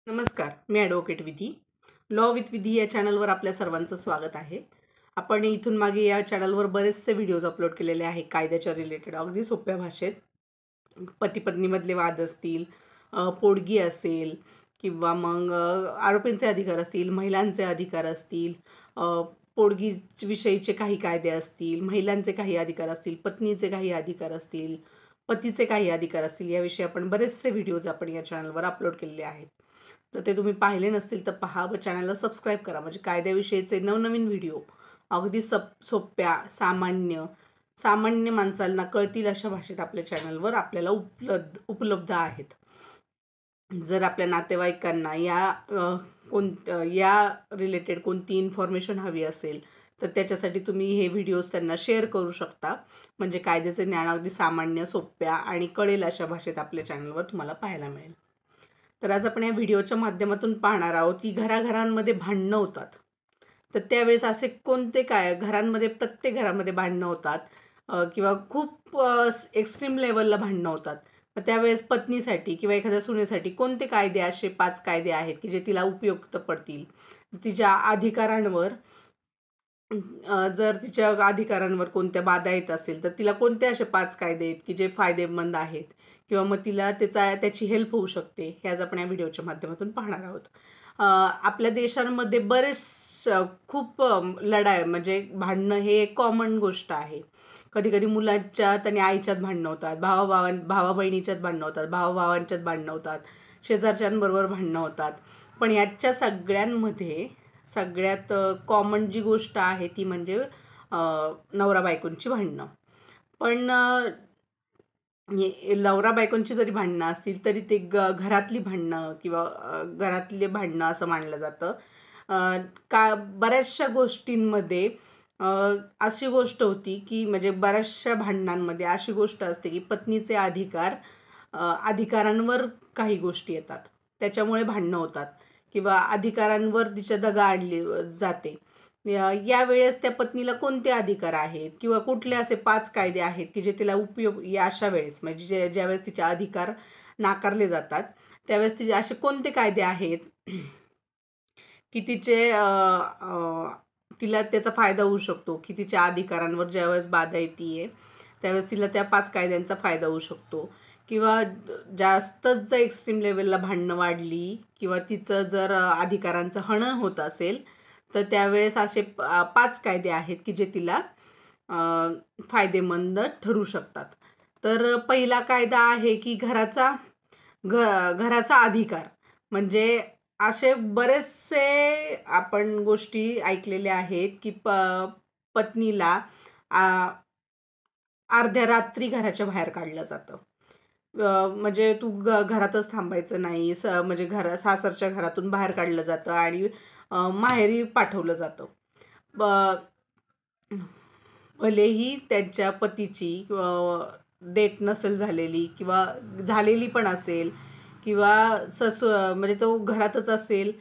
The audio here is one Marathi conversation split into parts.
नमस्कार, मी ॲडव्होकेट विधी. लॉ विथ विधी या चॅनलवर आपल्या सर्वांचं स्वागत आहे. आपण इथून मागे या चॅनलवर बरेचसे व्हिडिओज अपलोड केलेले आहे कायद्याच्या रिलेटेड, अगदी सोप्या भाषेत. पती पत्नीमधले वाद असतील, पोटगी असेल किंवा मग आरोपींचे अधिकार असतील, महिलांचे अधिकार असतील, पोटगी विषयीचे काही कायदे असतील, महिलांचे काही अधिकार असतील, पत्नीचे काही अधिकार असतील, पतीचे काही अधिकार असतील, याविषयी आपण बरेचसे व्हिडिओज आपण या चॅनलवर अपलोड केलेले आहेत. जर ते तुम्ही पाहिले नसतील तर पहा व चॅनलला सबस्क्राईब करा, म्हणजे कायद्याविषयीचे नवनवीन व्हिडिओ अगदी सोप्या सामान्य माणसांना कळतील अशा भाषेत आपल्या चॅनलवर आपल्याला उपलब्ध आहेत. जर आपल्या नातेवाईकांना या रिलेटेड कोणती इन्फॉर्मेशन हवी असेल तर त्याच्यासाठी तुम्ही हे व्हिडिओज त्यांना शेअर करू शकता, म्हणजे कायद्याचे ज्ञान अगदी सामान्य, सोप्या आणि कळेल अशा भाषेत आपल्या चॅनलवर तुम्हाला पाहायला मिळेल. तर आज आपण या व्हिडिओच्या माध्यमातून पाहणार आहोत की घराघरांमध्ये भांडणं होतात. तर त्यावेळेस असे कोणते घरांमध्ये, प्रत्येक घरामध्ये भांडणं होतात किंवा खूप एक्स्ट्रीम लेवलला भांडणं होतात. मग त्यावेळेस पत्नीसाठी किंवा एखाद्या सुनेसाठी कोणते कायदे, असे 5 कायदे आहेत की जे तिला उपयुक्त पडतील. तिच्या अधिकारांवर जर तिच्या अधिकारांवर कोणत्या बाधा येत असेल तर तिला कोणते असे 5 कायदे आहेत की जे फायदेमंद आहेत किंवा मग तिला त्याची हेल्प होऊ शकते, हे आज आपण या व्हिडिओच्या माध्यमातून पाहणार आहोत. आपल्या देशांमध्ये खूप लढाई, म्हणजे भांडणं हे एक कॉमन गोष्ट आहे. कधी कधी मुलांच्यात आणि आईच्यात भांडणं होतात, भावा बहिणीच्यात भांडणं होतात, भावाभावांच्यात भांडणं होतात, शेजारच्यांबरोबर भांडणं होतात. पण याच्या सगळ्यांमध्ये सगळ्यात कॉमन जी गोष्ट आहे ती म्हणजे नवरा बायकोंची भांडणं. पण नवरा बायकोंची जरी भांडणं असतील तरी ते घरातली भांडणं किंवा घरातले भांडणं असं मानलं जातं. बऱ्याचशा गोष्टींमध्ये अशी गोष्ट होती की, म्हणजे बऱ्याचशा भांडणांमध्ये अशी गोष्ट असते की पत्नीचे अधिकारांवर काही गोष्टी येतात, त्याच्यामुळे भांडणं होतात किंवा अधिकारांवर तिच्या दगा आणली जाते. यावेळेस त्या पत्नीला कोणते अधिकार आहेत किंवा कुठले असे 5 कायदे आहेत की जे तिला या अशा वेळेस, म्हणजे ज्यावेळेस तिचे अधिकार नाकारले जातात त्यावेळेस तिचे असे कोणते कायदे आहेत की तिला त्याचा फायदा होऊ शकतो, की तिच्या अधिकारांवर ज्यावेळेस बाधा येते त्यावेळेस तिला त्या 5 कायद्यांचा फायदा होऊ शकतो. किंवा जास्तच जर एक्स्ट्रीम लेवलला भांडणं वाढली किंवा तिचं जर अधिकारांचं हनन होत असेल तर त्यावेळेस असे 5 कायदे आहेत की जे तिला फायदेमंद ठरू शकतात. तर पहिला कायदा आहे की घराचा अधिकार. म्हणजे असे बरेचसे आपण गोष्टी ऐकलेल्या आहेत की पत्नीला अर्ध्या रात्री घराच्या बाहेर काढलं जातं. म्हणजे तू घरातच थांबायचं नाही, म्हणजे सासरच्या घरातून बाहेर काढलं जातं आणि माहेरी पाठवलं जातं. भलेही त्यांच्या पतीची डेट नसेल झालेली किंवा झालेली पण असेल किंवा म्हणजे तो घरातच असेल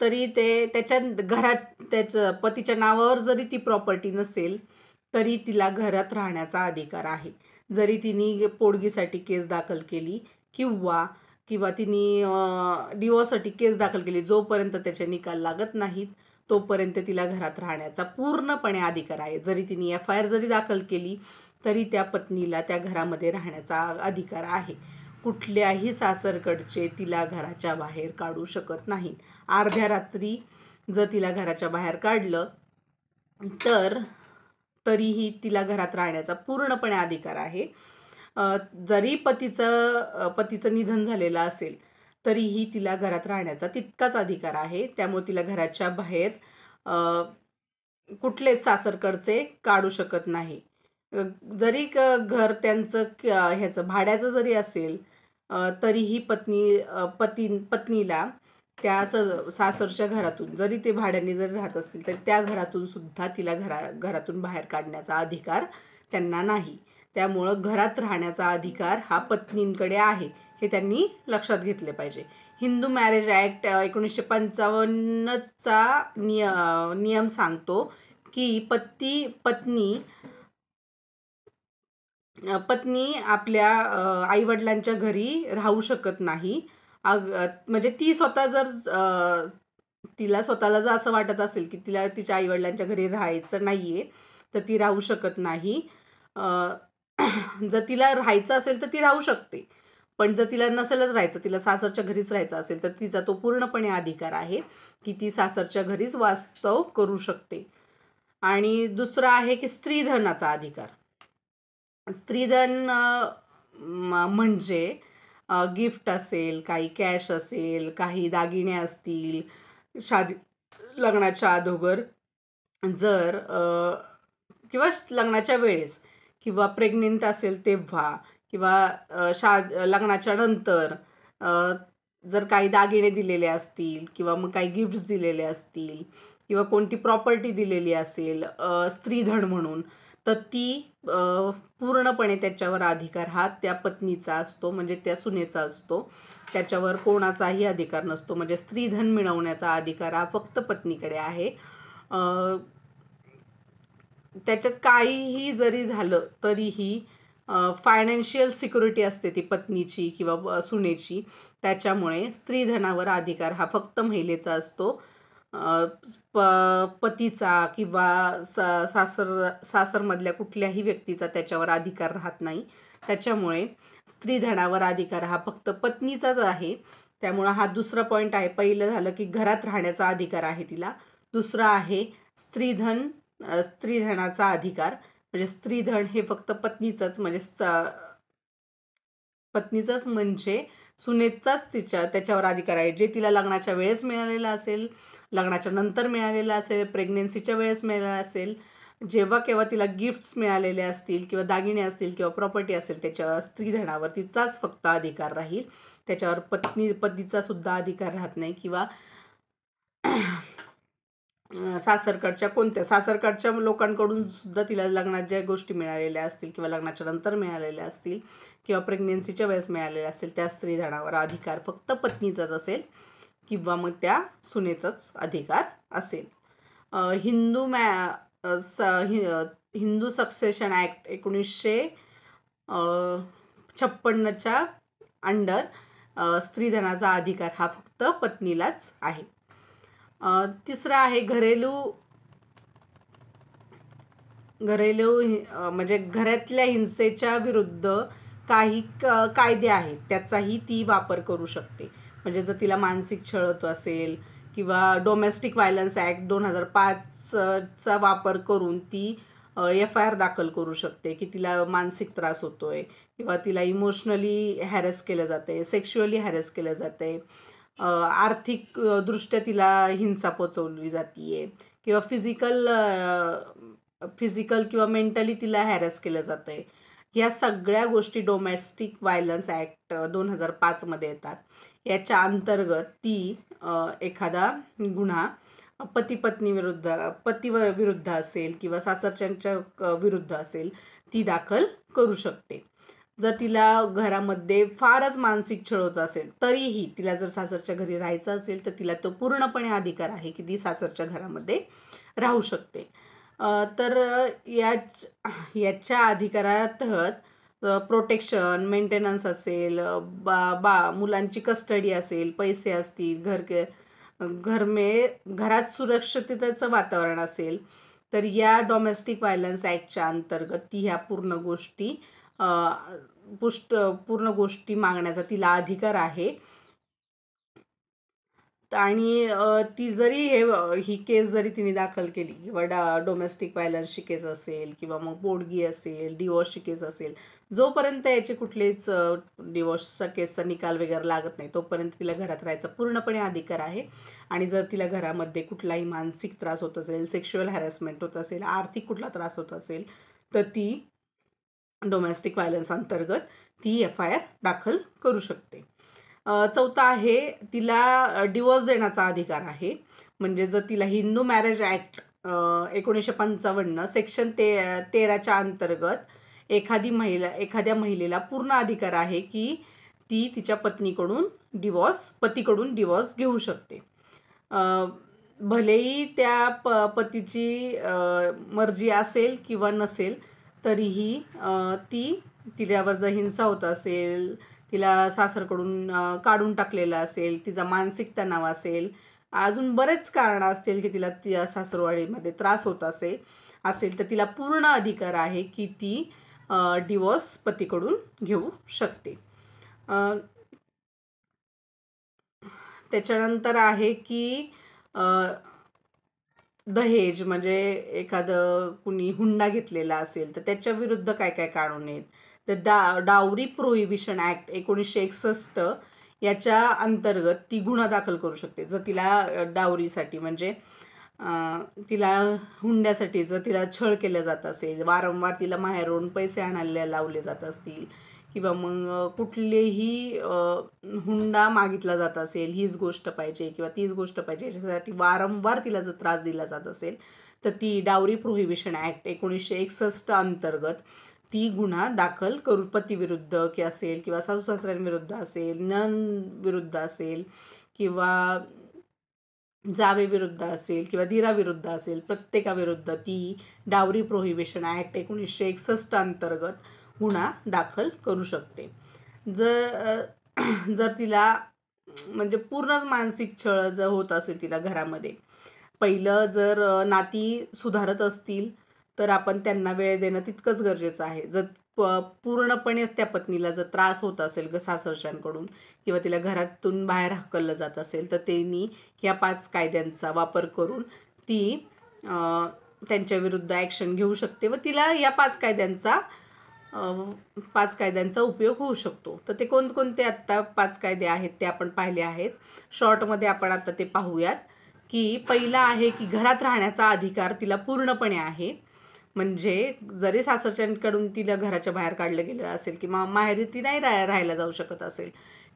तरी त्याच्या घरात त्याचं पतीच्या नावावर जरी ती प्रॉपर्टी नसेल तरी तिला घरात राहण्याचा अधिकार आहे. जरी तिने पोटगीसाठी केस दाखल केली किंवा तिने डिवोर्ससाठी केस दाखल केली, जोपर्यंत त्याचे निकाल लागत नाहीत तोपर्यंत तिला घरात राहण्याचा पूर्णपणे अधिकार आहे. जरी तिने FIR जरी दाखल केली तरी त्या पत्नीला त्या घरामध्ये राहण्याचा अधिकार आहे. कुठल्याही सासरकडचे तिला घराच्या बाहेर काढू शकत नाही. अर्ध्या रात्री जर तिला घराच्या बाहेर काढलं तर तरीही तिला घरात राहण्याचा पूर्णपणे अधिकार आहे. जरी पतीचं निधन झालेलं असेल तरीही तिला घरात राहण्याचा तितकाच अधिकार आहे. त्यामुळे तिला घराच्या बाहेर कुठलेच सासरकडचे काढू शकत नाही. जरी घर त्यांचं ह्याचं भाड्याचं जरी असेल तरीही पत्नीला त्या सासरच्या घरातून, जरी ते भाड्याने जरी राहत असतील तर त्या घरातून सुद्धा तिला घरातून बाहेर काढण्याचा अधिकार त्यांना नाही. त्यामुळं घरात राहण्याचा अधिकार हा पत्नींकडे आहे, हे त्यांनी लक्षात घेतले पाहिजे. हिंदू मॅरेज ॲक्ट 1955चा नियम सांगतो की पत्नी आपल्या आईवडिलांच्या घरी राहू शकत नाही म्हणजे ती स्वतः जर तिला स्वतःला जर असं वाटत असेल की तिला तिच्या आईवडिलांच्या घरी राहायचं नाही आहे तर ती राहू शकत नाही. जर तिला राहायचं असेल तर ती राहू शकते, पण जर तिला नसेलच राहायचं, तिला सासरच्या घरीच राहायचं असेल तर तिचा तो पूर्णपणे अधिकार आहे की ती सासरच्या घरीच वास्तव करू शकते. आणि दुसरं आहे की स्त्रीधनाचा अधिकार. स्त्रीधन म्हणजे गिफ्ट असेल, काही कॅश असेल, काही दागिने असतील, शादी लग्नाच्या अगोदर जर किंवा लग्नाच्या वेळेस किंवा प्रेग्नेंट असेल तेव्हा किंवा लग्नाच्या नंतर जर काही दागिने दिलेले असतील किंवा मग काही गिफ्ट्स दिलेले असतील किंवा कोणती प्रॉपर्टी दिलेली असेल स्त्रीधन म्हणून, तर ती पूर्णपणे त्याच्यावर अधिकार हा त्या पत्नीचा असतो, म्हणजे त्या सुनेचा असतो. त्याच्यावर कोणाचाही अधिकार नसतो. म्हणजे स्त्रीधन मिळवण्याचा अधिकार हा फक्त पत्नीकडे आहे. त्याच्यात काहीही जरी झालं तरीही फायनान्शियल सिक्युरिटी असते ती पत्नीची किंवा सुनेची. त्याच्यामुळे स्त्रीधनावर अधिकार हा फक्त महिलेचा असतो. पतीचा किंवा सासरमधल्या कुठल्याही व्यक्तीचा त्याच्यावर अधिकार राहत नाही. त्याच्यामुळे स्त्रीधनावर अधिकार हा फक्त पत्नीचाच आहे. त्यामुळं हा दुसरा पॉईंट आहे. पहिलं झालं की घरात राहण्याचा अधिकार आहे तिला. दुसरा आहे स्त्रीधनाचा अधिकार. म्हणजे स्त्रीधन हे फक्त पत्नीचंच, म्हणजे सुनेचाच त्याच्यावर अधिकार आहे. जे तिला लग्नाच्या वेळेस मिळालेलं असेल, लग्नाच्या नंतर मिळालेलं असेल, प्रेग्नेन्सीच्या वेळेस मिळालेलं असेल, जेव्हा केव्हा तिला गिफ्ट्स मिळालेले असतील किंवा दागिने असतील किंवा प्रॉपर्टी असेल, त्याच्या स्त्रीधनावर तिचाच फक्त अधिकार राहील. त्याच्यावर पतीचा सुद्धा अधिकार राहत नाही. किंवा सासरकडच्या लोकांकडून सुद्धा तिला लग्नात ज्या गोष्टी मिळालेल्या असतील किंवा लग्नाच्या नंतर मिळालेल्या असतील किंवा प्रेग्नेन्सीच्या वेळेस मिळालेल्या असतील, त्या स्त्रीधनावर अधिकार फक्त पत्नीचाच असेल किंवा मग त्या सुनेचाच अधिकार असेल. हिंदू सक्सेशन ॲक्ट 1956च्या अंडर स्त्रीधनाचा अधिकार हा फक्त पत्नीलाच आहे. तिसरा आहे घरेलू म्हणजे घरातल्या हिंसेच्या विरुद्ध काही कायदे आहेत, त्याचाही ती वापर करू शकते. म्हणजे जर तिला मानसिक छळ होत असेल किंवा डोमेस्टिक व्हायलन्स ॲक्ट 2005चा वापर करून ती FIR दाखल करू शकते की तिला मानसिक त्रास होतोय किंवा तिला इमोशनली हॅरेस केलं जाते, सेक्शुअली हॅरेस केलं जाते, आर्थिक दृष्ट्या तिला हिंसा पोचवली जाते किंवा फिजिकल किंवा मेंटली तिला हॅरेस केलं जातं आहे. ह्या सगळ्या गोष्टी डोमेस्टिक व्हायलन्स ॲक्ट 2005मध्ये येतात. याच्या अंतर्गत ती एखादा गुन्हा पतीविरुद्ध असेल किंवा सासरच्यांच्या विरुद्ध असेल, ती दाखल करू शकते. जर तिला घरामध्ये फारच मानसिक छळ होत असेल तरीही तिला जर सासरच्या घरी राहायचं असेल तर तिला तो पूर्णपणे अधिकार आहे की ती सासरच्या घरामध्ये राहू शकते. तर याच्या अधिकारातहत प्रोटेक्शन, मेंटेनन्स असेल, मुलांची कस्टडी असेल, पैसे असतील, घरात सुरक्षिततेचं वातावरण असेल, तर या डोमेस्टिक व्हायलन्स ॲक्टच्या अंतर्गत ती ह्या पूर्ण गोष्टी मागण्याचा तिला अधिकार आहे. आणि ती जरी ही केस जरी तिने दाखल केली किंवा डोमेस्टिक व्हायलन्सची केस असेल किंवा मग पोटगी असेल, डिवोर्सची केस असेल, जोपर्यंत याचे कुठलेच डिवोर्सचा केसचा निकाल वगैरे लागत नाही तोपर्यंत तिला घरात राहायचा पूर्णपणे अधिकार आहे. आणि जर तिला घरामध्ये कुठलाही मानसिक त्रास होत असेल, सेक्शुअल हॅरेसमेंट होत असेल, आर्थिक कुठला त्रास होत असेल, तर ती डोमेस्टिक व्हायलन्स अंतर्गत ती FIR दाखल करू शकते. चौथा आहे तिला डिवोर्स देण्याचा अधिकार आहे. म्हणजे जर तिला हिंदू मॅरेज ॲक्ट 1955 सेक्शन 13च्या अंतर्गत एखाद्या महिलेला पूर्ण अधिकार आहे की ती तिच्या पतीकडून डिवोर्स घेऊ शकते. भलेही त्या पतीची मर्जी असेल किंवा नसेल तरीही तिच्यावर जर हिंसा होत असेल, तिला सासरकडून काढून टाकलेलं असेल, तिचा मानसिक तणाव असेल, अजून बरेच कारणं असतील की तिला त्या सासरवाडीमध्ये त्रास होत असेल तर तिला पूर्ण अधिकार आहे की ती डिवोर्स पतीकडून घेऊ शकते. त्याच्यानंतर आहे की दहेज म्हणजे एखादं कुणी हुंडा घेतलेला असेल तर त्याच्या विरुद्ध काय काय कानून आहेत. तर डावरी प्रोहिबिशन ॲक्ट 1961 याच्या अंतर्गत ती गुन्हा दाखल करू शकते. जर तिला डावरीसाठी म्हणजे तिला हुंड्यासाठी जर तिला छळ केलं जात असेल, वारंवार तिला माहेरून पैसे आणायला लावले जात असतील किंवा मग कुठलेही हुंडा मागितला जात असेल, हीच गोष्ट पाहिजे किंवा तीच गोष्ट पाहिजे, याच्यासाठी वारंवार तिला जर त्रास दिला जात असेल तर ती डावरी प्रोहिबिशन ॲक्ट 1961 अंतर्गत ती गुन्हा दाखल करू पतीविरुद्ध की असेल किंवा सासू सासऱ्यांविरुद्ध असेल, नणंदविरुद्ध असेल किंवा जावेविरुद्ध असेल किंवा दिराविरुद्ध असेल, प्रत्येकाविरुद्ध ती डावरी प्रोहिबिशन ॲक्ट 1961 अंतर्गत गुन्हा दाखल करू शकते. जर तिला म्हणजे पूर्णच मानसिक छळ जर होत असेल तिला घरामध्ये, पहिलं जर नाती सुधारत असतील तर आपण त्यांना वेळ देणं तितकंच गरजेचं आहे. जर पूर्णपणेच त्या पत्नीला जर त्रास होत असेल सासरच्यांकडून किंवा तिला घरातून बाहेर हकललं जात असेल तर त्यांनी या 5 कायद्यांचा वापर करून ती त्यांच्या विरुद्ध ॲक्शन घेऊ शकते व तिला या 5 कायद्यांचा उपयोग होऊ शकतो. तर ते कोणकोणते आत्ता 5 कायदे आहेत ते आपण पाहिले आहेत. शॉर्टमध्ये आपण आता ते पाहूयात की पहिला आहे की घरात राहण्याचा अधिकार तिला पूर्णपणे आहे. म्हणजे जरी सासरच्यांकडून तिला घराच्या बाहेर काढलं गेलं असेल किंवा माहेरी ती नाही राहायला जाऊ शकत असेल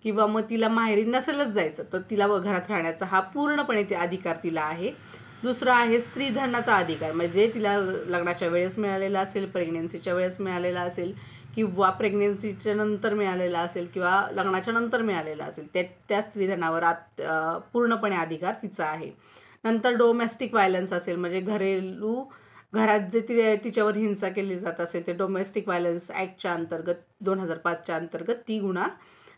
किंवा मग तिला माहेरी नसेलच जायचं तर तिला घरात राहण्याचा हा पूर्णपणे ते अधिकार तिला आहे. दुसरा आहे स्त्रीधनाचा अधिकार, म्हणजे तिला लग्नाच्या वेळेस मिळालेला असेल, प्रेग्नेन्सीच्या वेळेस मिळालेला असेल किंवा प्रेग्नेन्सीच्या नंतर मिळालेला असेल किंवा लग्नाच्या नंतर मिळालेला असेल, त्या स्त्रीधनावर पूर्णपणे अधिकार तिचा आहे. नंतर डोमेस्टिक व्हायलन्स असेल, म्हणजे घरात जे तिच्यावर हिंसा केली जात असेल ते डोमेस्टिक व्हायलन्स ॲक्टच्या अंतर्गत 2005च्या अंतर्गत ती गुन्हा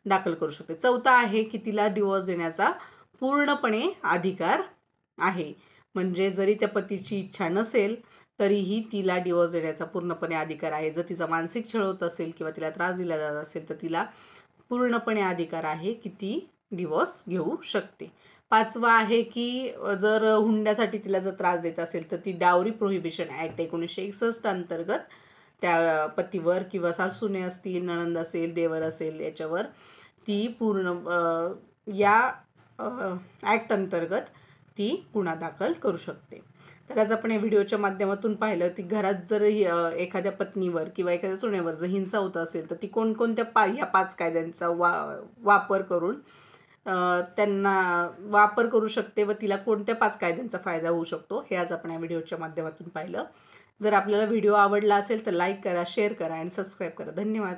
दाखल करू शकते. चौथा आहे की तिला डिवोर्स देण्याचा पूर्णपणे अधिकार आहे, म्हणजे जरी त्या पतीची इच्छा नसेल तरीही तिला डिवोर्स देण्याचा पूर्णपणे अधिकार आहे. जर तिचा मानसिक छळ होत असेल किंवा तिला त्रास दिला जात असेल तर तिला पूर्णपणे अधिकार आहे की ती डिवोर्स घेऊ शकते. पाचवा आहे की जर हुंड्यासाठी तिला जर त्रास देत असेल तर ती डावरी प्रोहिबिशन ॲक्ट 1961 अंतर्गत त्या पतीवर किंवा सासूने असतील, नणंद असेल, देवर असेल, याच्यावर ती पूर्ण या ॲक्ट अंतर्गत ती गुन्हा दाखल करू शकते. तर आज आपण या व्हिडिओच्या माध्यमातून पाहिलं की घरात जर एखाद्या पत्नीवर किंवा एखाद्या सुनेवर जर हिंसा होत असेल तर ती कोणकोणत्या ह्या 5 कायद्यांचा वापर करून त्यांना वापर करू शकते व तिला कोणत्या 5 कायद्यांचा फायदा होऊ शकतो हे आज आपण या व्हिडिओच्या माध्यमातून पाहिलं. जर आपल्याला व्हिडिओ आवडला असेल तर लाईक करा, शेअर करा आणि सबस्क्राईब करा. धन्यवाद.